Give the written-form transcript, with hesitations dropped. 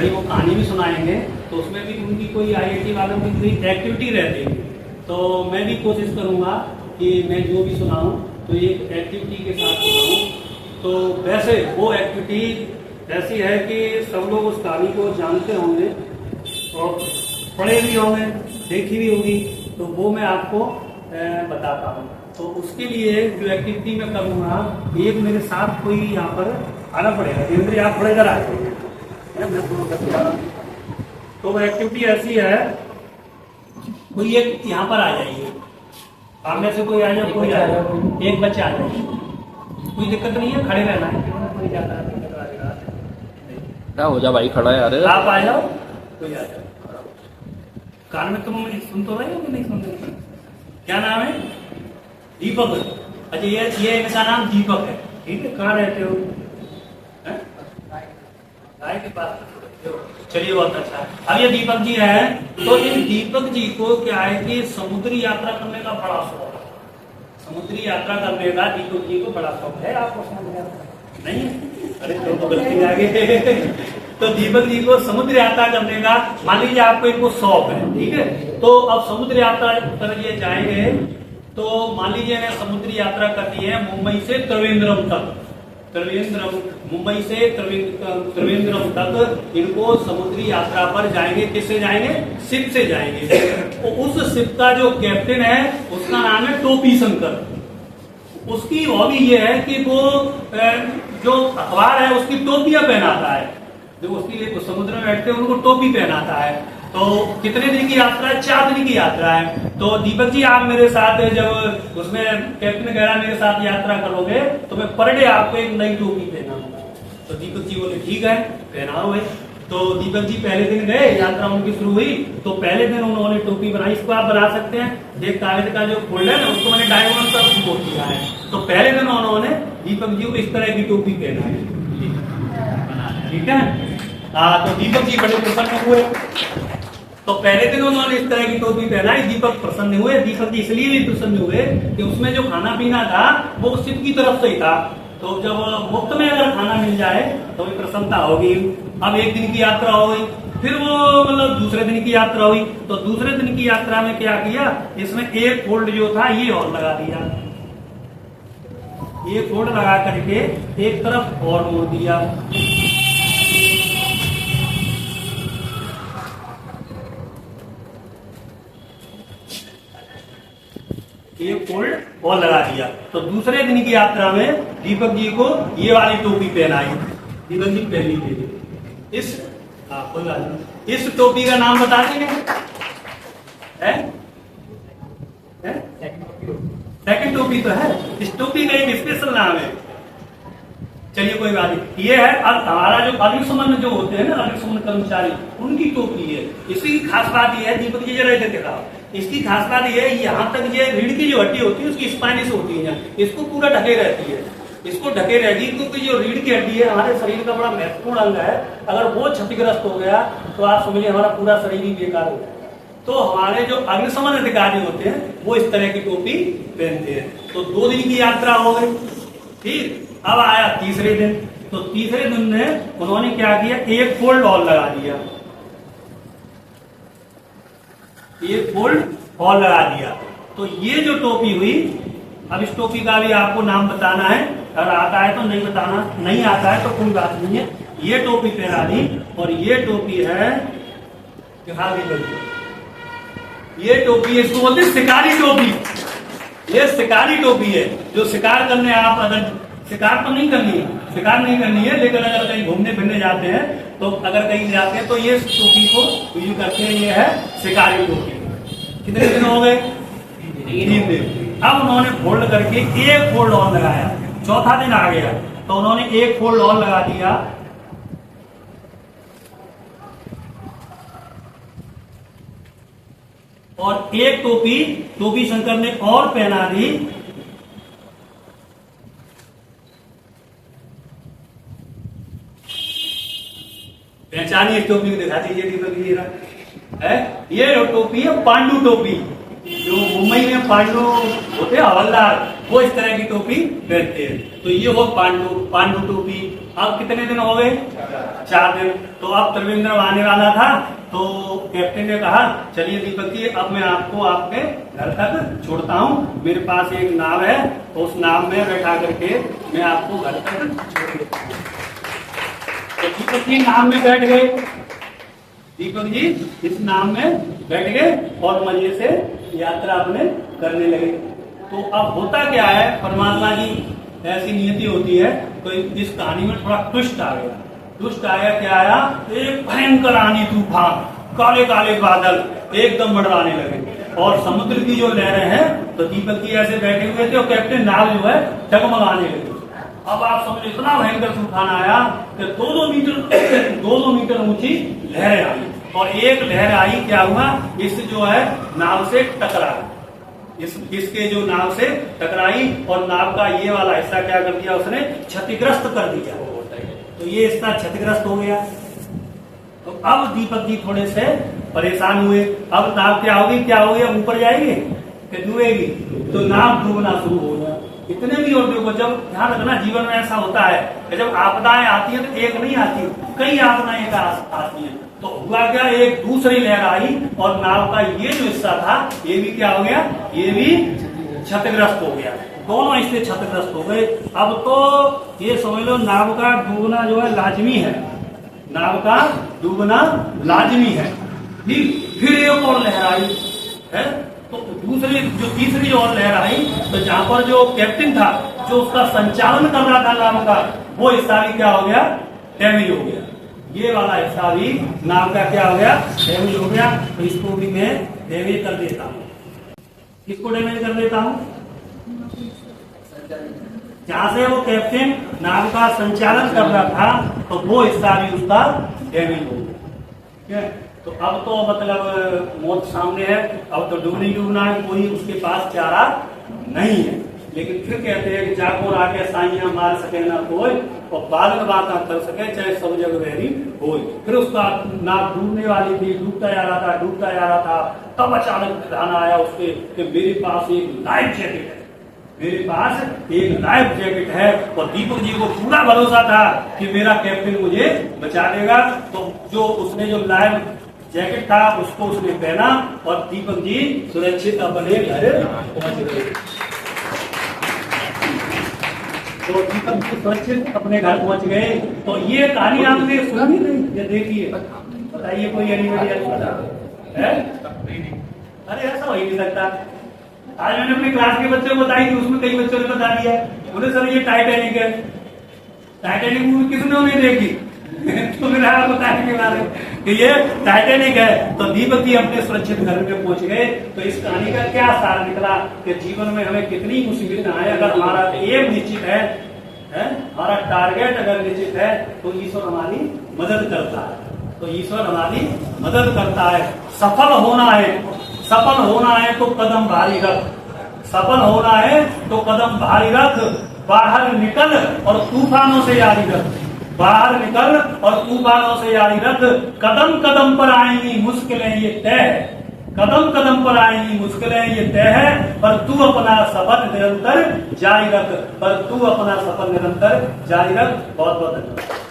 यदि वो कहानी भी सुनाएंगे तो उसमें भी उनकी कोई आईआईटी वालों की कोई एक्टिविटी रहती है। तो मैं भी कोशिश करूँगा कि मैं जो भी सुनाऊँ तो एक एक्टिविटी के साथ सुनाऊँ। तो वैसे वो एक्टिविटी ऐसी है कि सब लोग उस कहानी को जानते होंगे और पढ़े भी होंगे, देखी भी होगी, तो वो मैं आपको बताता हूँ। तो उसके लिए जो एक्टिविटी मैं करूँगा, एक मेरे साथ कोई यहाँ पर आना पड़ेगा। देवेंद्र आप थोड़ा इधर आ जाइए, तो वो एक्टिविटी ऐसी है, कोई एक यहाँ पर आ जाइए, आप में से कोई आ जाए, कोई आ जाए, एक बच्चा आ जाए, कोई दिक्कत नहीं है, खड़े रहना है, कोई ज़्यादा दिक्कत वाली बात क्या हो जा भाई, खड़ा है यार, आप आ जाओ, कोई आ जाओ। कान में तुम सुन तो रहे हो कि नहीं सुन रहे? क्या नाम है? दीपक। अच्छा, ये इनका नाम दीपक है, ठीक है? कहाँ रहते हो? गाय के पास। चलिए, बहुत अच्छा है। अब ये दीपक जी हैं, तो इन दीपक जी को क्या है कि समुद्री यात्रा करने का बड़ा शौक है। समुद्री यात्रा करने का दीपक जी को बड़ा शौक है। आपको समझ में नहीं? अरे तो गलती आ गई। तो दीपक जी को समुद्र यात्रा करने का, मान लीजिए आपको इनको शौक है, ठीक है? तो अब समुद्र यात्रा करिए जाएंगे, तो मान लीजिए ने समुद्री यात्रा करनी है मुंबई से त्रिवेंद्रम तक। मुंबई से त्रिवेंद्रम तक इनको समुद्री यात्रा पर जाएंगे। किससे जाएंगे? शिप से जाएंगे। तो उस शिप का जो कैप्टन है उसका नाम है टोपी शंकर। उसकी हॉबी ये है कि वो जो अखबार है उसकी टोपियां पहनाता है। जो उसके लिए समुद्र में बैठते हैं उनको टोपी पहनाता है। तो कितने दिन की यात्रा है? 4 दिन की यात्रा है। तो दीपक जी आप मेरे साथ, जब उसमें कैप्टन कह रहा मेरे साथ यात्रा करोगे तो मैं पर डे आपको एक नई टोपी पहनाऊंगा। तो दीपक जी बोले ठीक है, पहनाओ भाई। तो दीपक जी पहले दिन गए, यात्रा उनकी शुरू हुई, तो पहले दिन उन्होंने टोपी बनाई। इसको आप बना सकते हैं, एक कागज का जो फोल्डर है उसको मैंने डायमंड का वो किया है। तो पहले दिन उन्होंने दीपक जी को इस तरह की टोपी पहनाई, ठीक है? तो दीपक जी बड़े प्रसन्न हुए। तो पहले दिन उन्होंने इस तरह की टोपी पहनाई, दीपक प्रसन्न हुए। दीपक जी इसलिए भी प्रसन्न हुए कि उसमें जो खाना पीना था वो शिप की तरफ से ही था। तो जब मुफ्त में अगर खाना मिल जाए तो भी प्रसन्नता होगी। अब एक दिन की यात्रा हो गई, फिर वो मतलब दूसरे दिन की यात्रा हुई। तो दूसरे दिन की यात्रा में क्या किया, इसमें एक फोल्ड जो था ये और लगा दिया। ये फोल्ड लगा करके एक तरफ और मोड़ दिया। एक फोल्ड और लगा दिया। तो दूसरे दिन की यात्रा में दीपक जी को ये वाली टोपी पहनाई। दीपक जी पहली थी इस टोपी का नाम बता देंगे? सेकंड टोपी तो है, इस टोपी का एक स्पेशल नाम है। चलिए कोई बात नहीं, ये है अब हमारा जो अग्निशमन जो होते हैं ना, अग्निशमन कर्मचारी, उनकी टोपी है। इसकी खास बात ये है, दीपक जी जरा इधर दिखाओ, इसकी खास बात ये है यहाँ तक ये रीढ़ की जो हड्डी होती है उसकी स्पाइनिस होती है, इसको पूरा ढके रहती है। इसको ढके रहेगी क्योंकि जो रीढ़ की हड्डी है हमारे शरीर का बड़ा महत्वपूर्ण अंग है। अगर वो क्षतिग्रस्त हो गया तो आप समझिए हमारा पूरा शरीर ही बेकार हो जाएगा। तो हमारे जो अग्निशमन अधिकारी होते हैं वो इस तरह की टोपी पहनते हैं। तो 2 दिन की यात्रा हो गई, ठीक। अब आया तीसरे दिन। तो तीसरे दिन में उन्होंने क्या किया, एक फोल्ड और लगा दिया। एक फोल्ड और लगा दिया। तो ये जो टोपी हुई, अब इस टोपी का भी आपको नाम बताना है। अगर आता है तो नहीं बताना, नहीं आता है तो कोई बात नहीं है। ये टोपी पहना दी और ये टोपी है, ये टोपी है, इसको बोलते हैं शिकारी टोपी। ये शिकारी टोपी है जो शिकार करने, आप अगर शिकार तो नहीं करनी है, शिकार नहीं करनी है, लेकिन अगर कहीं घूमने फिरने जाते हैं तो अगर कहीं जाते हैं तो ये टोपी को यूज करते हैं। ये है शिकारी टोपी। कितने दिन हो गए? 3 दिन। अब उन्होंने फोल्ड करके एक फोल्ड और लगाया। चौथा दिन आ गया तो उन्होंने एक फोल्ड और लगा दिया। और एक टोपी शंकर ने और पहना दी। पहचानिए टोपी को, दिखा दीजिए दीपक जी है। ये टोपी है पांडु टोपी। जो मुंबई में पांडु होते हैं हवलदार, वो इस तरह की टोपी पहनते हैं। तो ये हो पांडु टोपी। अब कितने दिन हो गए? 4 दिन। तो अब त्रिवेंद्र आने वाला था, तो कैप्टन ने कहा चलिए दीपक जी, अब मैं आपको आपके घर तक छोड़ता हूँ, मेरे पास एक नाव है, तो उस नाव में बैठा करके मैं आपको घर तक छोड़ देता हूँ। तो दीपक जी नाव में बैठ गए, दीपक जी इस नाव में बैठ गए और मजे से यात्रा अपने करने लगे। तो अब होता क्या है, परमात्मा की ऐसी नियति होती है। तो इस कहानी में थोड़ा ट्विस्ट आ गया। ट्विस्ट आया, क्या आया? एक भयंकर आंधी तूफान, काले काले बादल एकदम मंडराने लगे और समुद्र की जो लहरें हैं, तो दीपक जी ऐसे बैठे हुए थे और कैप्टन नाव जो है डगमगाने लगे। अब आप समझो इतना भयंकर तूफान आया कि 2-2 मीटर ऊंची लहरें आई और एक लहर आई, क्या हुआ, इस जो है नाव से टकरा, इसके जो नाव से टकराई और नाव का ये वाला हिस्सा क्या कर दिया, उसने क्षतिग्रस्त कर दिया। तो ये हिस्सा क्षतिग्रस्त हो गया। तो अब दीपक जी थोड़े से परेशान हुए। अब नाव क्या होगी, क्या हो गया, ऊपर जाएगी कि डूबेगी? तो नाव डूबना शुरू हो गया। इतने भी और देखो, जब ध्यान रखना जीवन में ऐसा होता है कि जब आपदाएं आती है तो एक नहीं आती, कई आपदाएं आती हैं। तो हुआ क्या, एक दूसरी लहर आई और नाव का ये जो हिस्सा था ये भी क्या हो गया, ये भी क्षतिग्रस्त हो गया। दोनों इससे क्षतिग्रस्त हो गए। अब तो ये समझ लो नाव का डूबना जो है लाजमी है, नाव का डूबना लाजमी है। फिर एक और लहर आई है, तो दूसरी जो तीसरी और लहर आई, तो जहां पर जो कैप्टन था, जो उसका संचालन कर रहा था नाव का, वो हिस्सा भी क्या हो गया, डैमेज हो गया। ये वाला हिस्सा भी नाव का क्या हो गया, डैमेज हो गया। तो इसको भी मैं डैमेज कर देता हूँ। किसको डैमेज कर देता हूँ? जहां से वो कैप्टन नाव का संचालन कर रहा था, तो वो हिस्सा भी उसका डैमेज हो गया। ठीक है, तो अब तो मतलब मौत सामने है, अब तो डूबना है, कोई उसके पास चारा नहीं है। लेकिन फिर कहते हैं कि जाको आके साइयां मार सके ना कोई, और बाद में बात ना कर सके, चाहे सब जगह बहरी हो। फिर उसका नाव डूबने वाली थी, डूबता जा रहा था। तब अचानक ध्यान आया उसके कि मेरे पास एक लाइफ जैकेट है, मेरे पास एक लाइफ जैकेट है। और दीपक जी को पूरा भरोसा था कि मेरा कैप्टन मुझे बचा लेगा। तो जो उसने जो लाइफ जैकेट था उसको उसने पहना और दीपक जी सुरक्षित अपने घर पहुंच गए। तो दीपक जी सुरक्षित अपने घर पहुंच गए। तो ये कहानी आपने सुनी नहीं, ये देखिए, बताइए कोई एनिमल है? अरे ऐसा हो ही नहीं सकता। आज मैंने अपनी क्लास के बच्चों को बताई थी, उसमें कई बच्चों ने बता दिया, बोले सर ये टाइटैनिक है। टाइटैनिक मूवी किसने नहीं देखी? तो मेरा बताने के बारे में कि ये टाइटैनिक है। तो दीपक जी अपने सुरक्षित घर में पहुंच गए। तो इस कहानी का क्या सार निकला कि जीवन में हमें कितनी मुसीबतें आए, अगर हमारा एम निश्चित है, हमारा टारगेट अगर निश्चित है, तो ईश्वर हमारी मदद करता है। तो ईश्वर हमारी मदद करता है। सफल होना है तो कदम भारी रख, सफल होना है तो कदम भारी रख, बाहर निकल और तूफानों से यारी रख, बाहर निकल और तूफानों से यारी रख। कदम कदम पर आएंगी मुश्किलें ये तय है, कदम कदम पर आएंगी मुश्किलें ये तय है, पर तू अपना सफर निरंतर जारी रख, पर तू अपना सफर निरंतर जारी रख। बहुत बहुत धन्यवाद।